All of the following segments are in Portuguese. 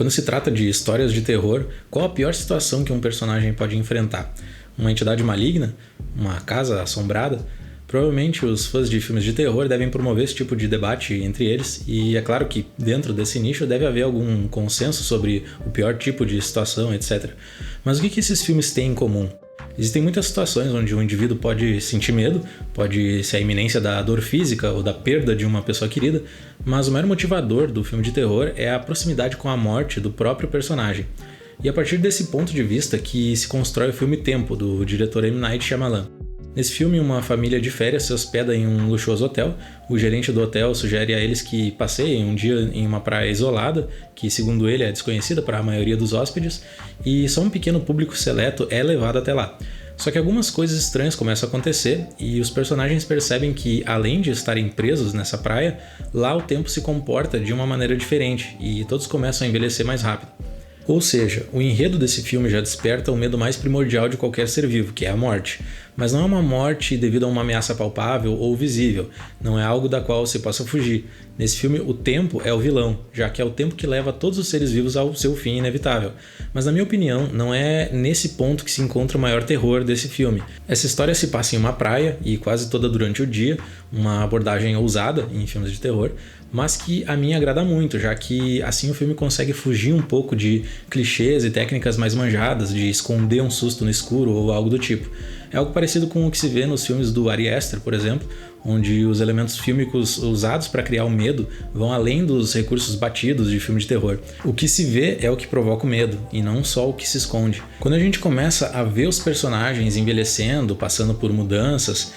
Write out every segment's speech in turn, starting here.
Quando se trata de histórias de terror, qual a pior situação que um personagem pode enfrentar? Uma entidade maligna? Uma casa assombrada? Provavelmente os fãs de filmes de terror devem promover esse tipo de debate entre eles, e é claro que dentro desse nicho deve haver algum consenso sobre o pior tipo de situação, etc. Mas o que esses filmes têm em comum? Existem muitas situações onde um indivíduo pode sentir medo, pode ser a iminência da dor física ou da perda de uma pessoa querida, mas o maior motivador do filme de terror é a proximidade com a morte do próprio personagem. E a partir desse ponto de vista que se constrói o filme Tempo, do diretor M. Night Shyamalan. Nesse filme, uma família de férias se hospeda em um luxuoso hotel. O gerente do hotel sugere a eles que passeiem um dia em uma praia isolada, que segundo ele é desconhecida para a maioria dos hóspedes, e só um pequeno público seleto é levado até lá. Só que algumas coisas estranhas começam a acontecer e os personagens percebem que, além de estarem presos nessa praia, lá o tempo se comporta de uma maneira diferente e todos começam a envelhecer mais rápido. Ou seja, o enredo desse filme já desperta o medo mais primordial de qualquer ser vivo, que é a morte. Mas não é uma morte devido a uma ameaça palpável ou visível, não é algo da qual se possa fugir. Nesse filme, o tempo é o vilão, já que é o tempo que leva todos os seres vivos ao seu fim inevitável. Mas na minha opinião, não é nesse ponto que se encontra o maior terror desse filme. Essa história se passa em uma praia, e quase toda durante o dia, uma abordagem ousada em filmes de terror, mas que a mim agrada muito, já que assim o filme consegue fugir um pouco de clichês e técnicas mais manjadas, de esconder um susto no escuro ou algo do tipo. É algo parecido com o que se vê nos filmes do Ari Aster, por exemplo, onde os elementos fílmicos usados para criar o medo vão além dos recursos batidos de filme de terror. O que se vê é o que provoca o medo, e não só o que se esconde. Quando a gente começa a ver os personagens envelhecendo, passando por mudanças,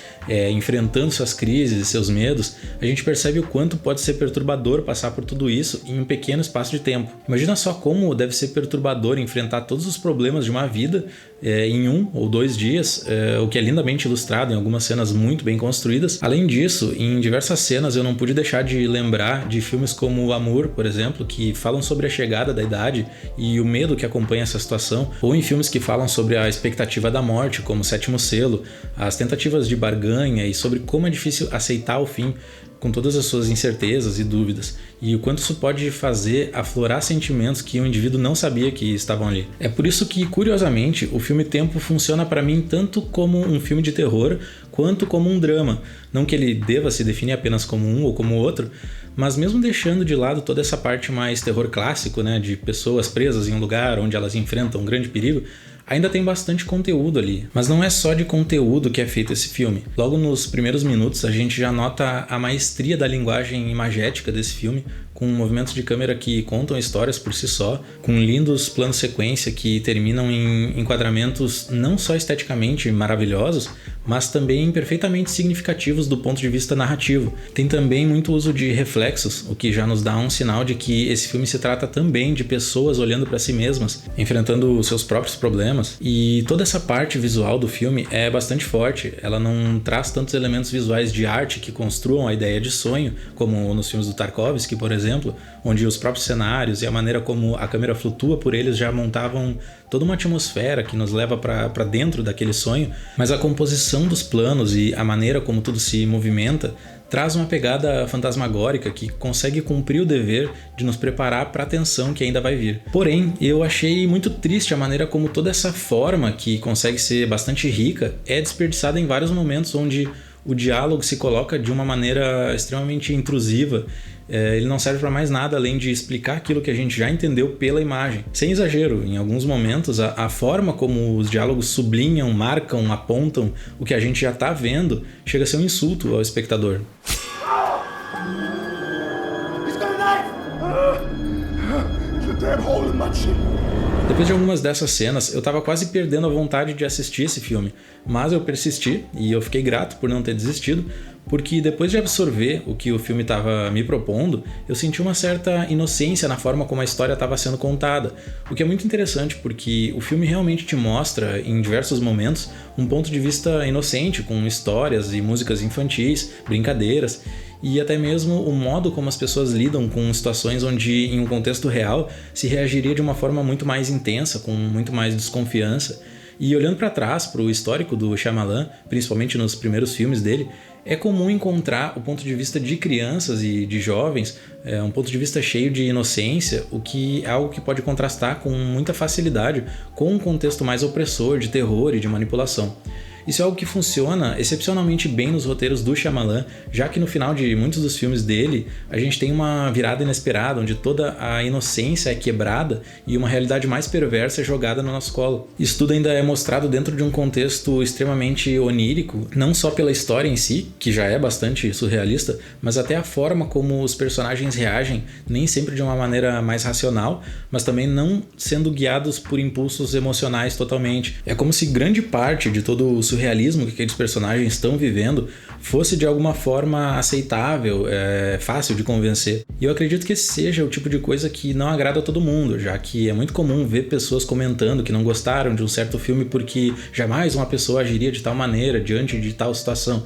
enfrentando suas crises e seus medos, a gente percebe o quanto pode ser perturbador passar por tudo isso em um pequeno espaço de tempo. Imagina só como deve ser perturbador enfrentar todos os problemas de uma vida em 1 ou 2 dias, o que é lindamente ilustrado em algumas cenas muito bem construídas. Além disso, em diversas cenas eu não pude deixar de lembrar de filmes como Amour, por exemplo, que falam sobre a chegada da idade e o medo que acompanha essa situação, ou em filmes que falam sobre a expectativa da morte, como Sétimo Selo, as tentativas de barganha e sobre como é difícil aceitar o fim, com todas as suas incertezas e dúvidas, e o quanto isso pode fazer aflorar sentimentos que o indivíduo não sabia que estavam ali. É por isso que, curiosamente, o filme Tempo funciona para mim tanto como um filme de terror, quanto como um drama. Não que ele deva se definir apenas como um ou como outro, mas mesmo deixando de lado toda essa parte mais terror clássico, né, de pessoas presas em um lugar onde elas enfrentam um grande perigo, ainda tem bastante conteúdo ali. Mas não é só de conteúdo que é feito esse filme. Logo nos primeiros minutos a gente já nota a maestria da linguagem imagética desse filme, com movimentos de câmera que contam histórias por si só, com lindos planos sequência que terminam em enquadramentos não só esteticamente maravilhosos, mas também perfeitamente significativos do ponto de vista narrativo. Tem também muito uso de reflexos, o que já nos dá um sinal de que esse filme se trata também de pessoas olhando para si mesmas, enfrentando os seus próprios problemas, e toda essa parte visual do filme é bastante forte. Ela não traz tantos elementos visuais de arte que construam a ideia de sonho, como nos filmes do Tarkovsky, por exemplo, onde os próprios cenários e a maneira como a câmera flutua por eles já montavam toda uma atmosfera que nos leva para dentro daquele sonho, mas a composição dos planos e a maneira como tudo se movimenta traz uma pegada fantasmagórica que consegue cumprir o dever de nos preparar para a tensão que ainda vai vir. Porém, eu achei muito triste a maneira como toda essa forma, que consegue ser bastante rica, é desperdiçada em vários momentos onde o diálogo se coloca de uma maneira extremamente intrusiva. Ele não serve para mais nada além de explicar aquilo que a gente já entendeu pela imagem. Sem exagero, em alguns momentos a forma como os diálogos sublinham, marcam, apontam o que a gente já está vendo chega a ser um insulto ao espectador. Depois de algumas dessas cenas, eu estava quase perdendo a vontade de assistir esse filme, mas eu persisti e eu fiquei grato por não ter desistido, porque depois de absorver o que o filme estava me propondo, eu senti uma certa inocência na forma como a história estava sendo contada, o que é muito interessante porque o filme realmente te mostra, em diversos momentos, um ponto de vista inocente, com histórias e músicas infantis, brincadeiras, e até mesmo o modo como as pessoas lidam com situações onde, em um contexto real, se reagiria de uma forma muito mais intensa, com muito mais desconfiança. E olhando para trás, para o histórico do Shyamalan, principalmente nos primeiros filmes dele, é comum encontrar o ponto de vista de crianças e de jovens, um ponto de vista cheio de inocência, o que é algo que pode contrastar com muita facilidade com um contexto mais opressor, de terror e de manipulação. Isso é algo que funciona excepcionalmente bem nos roteiros do Shyamalan, já que no final de muitos dos filmes dele, a gente tem uma virada inesperada, onde toda a inocência é quebrada e uma realidade mais perversa é jogada no nosso colo. Isso tudo ainda é mostrado dentro de um contexto extremamente onírico, não só pela história em si, que já é bastante surrealista, mas até a forma como os personagens reagem, nem sempre de uma maneira mais racional, mas também não sendo guiados por impulsos emocionais totalmente. É como se grande parte de todo o surrealismo que aqueles personagens estão vivendo fosse de alguma forma aceitável, fácil de convencer. E eu acredito que esse seja o tipo de coisa que não agrada a todo mundo, já que é muito comum ver pessoas comentando que não gostaram de um certo filme porque jamais uma pessoa agiria de tal maneira diante de tal situação.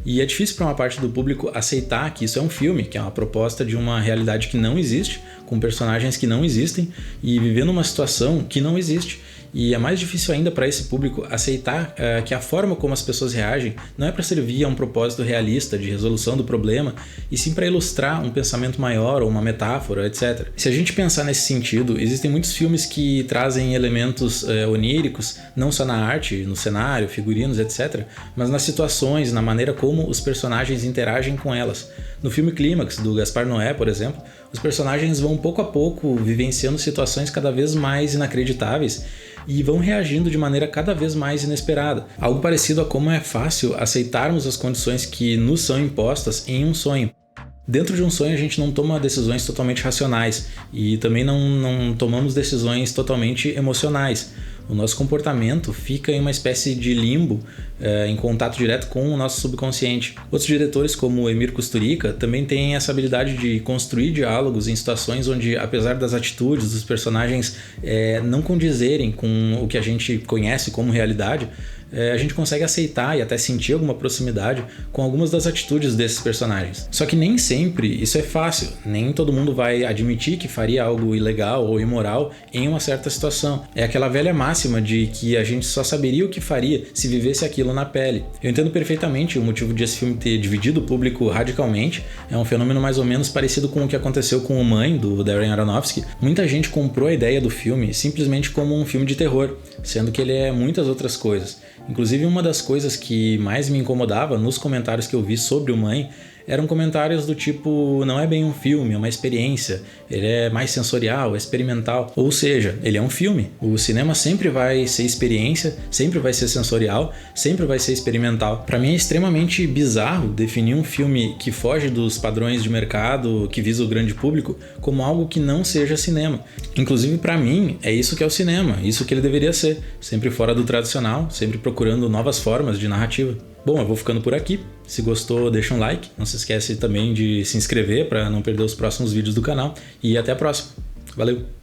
E é difícil para uma parte do público aceitar que isso é um filme, que é uma proposta de uma realidade que não existe, com personagens que não existem e vivendo uma situação que não existe. E é mais difícil ainda para esse público aceitar que a forma como as pessoas reagem não é para servir a um propósito realista de resolução do problema, e sim para ilustrar um pensamento maior ou uma metáfora, etc. Se a gente pensar nesse sentido, existem muitos filmes que trazem elementos oníricos, não só na arte, no cenário, figurinos, etc., mas nas situações, na maneira como os personagens interagem com elas. No filme Clímax, do Gaspar Noé, por exemplo, os personagens vão pouco a pouco vivenciando situações cada vez mais inacreditáveis e vão reagindo de maneira cada vez mais inesperada. Algo parecido a como é fácil aceitarmos as condições que nos são impostas em um sonho. Dentro de um sonho a gente não toma decisões totalmente racionais e também não tomamos decisões totalmente emocionais. O nosso comportamento fica em uma espécie de limbo, em contato direto com o nosso subconsciente. Outros diretores, como o Emir Kusturica, também têm essa habilidade de construir diálogos em situações onde, apesar das atitudes dos personagens não condizerem com o que a gente conhece como realidade, a gente consegue aceitar e até sentir alguma proximidade com algumas das atitudes desses personagens. Só que nem sempre isso é fácil, nem todo mundo vai admitir que faria algo ilegal ou imoral em uma certa situação. É aquela velha máxima de que a gente só saberia o que faria se vivesse aquilo na pele. Eu entendo perfeitamente o motivo de esse filme ter dividido o público radicalmente, é um fenômeno mais ou menos parecido com o que aconteceu com O Mãe, do Darren Aronofsky. Muita gente comprou a ideia do filme simplesmente como um filme de terror, sendo que ele é muitas outras coisas. Inclusive, uma das coisas que mais me incomodava nos comentários que eu vi sobre O Mãe eram comentários do tipo: não é bem um filme, é uma experiência, ele é mais sensorial, é experimental. Ou seja, ele é um filme. O cinema sempre vai ser experiência, sempre vai ser sensorial, sempre vai ser experimental. Para mim é extremamente bizarro definir um filme que foge dos padrões de mercado, que visa o grande público, como algo que não seja cinema. Inclusive, para mim, é isso que é o cinema, isso que ele deveria ser, sempre fora do tradicional, sempre procurando novas formas de narrativa. Bom, eu vou ficando por aqui. Se gostou, deixa um like. Não se esquece também de se inscrever para não perder os próximos vídeos do canal. E até a próxima. Valeu!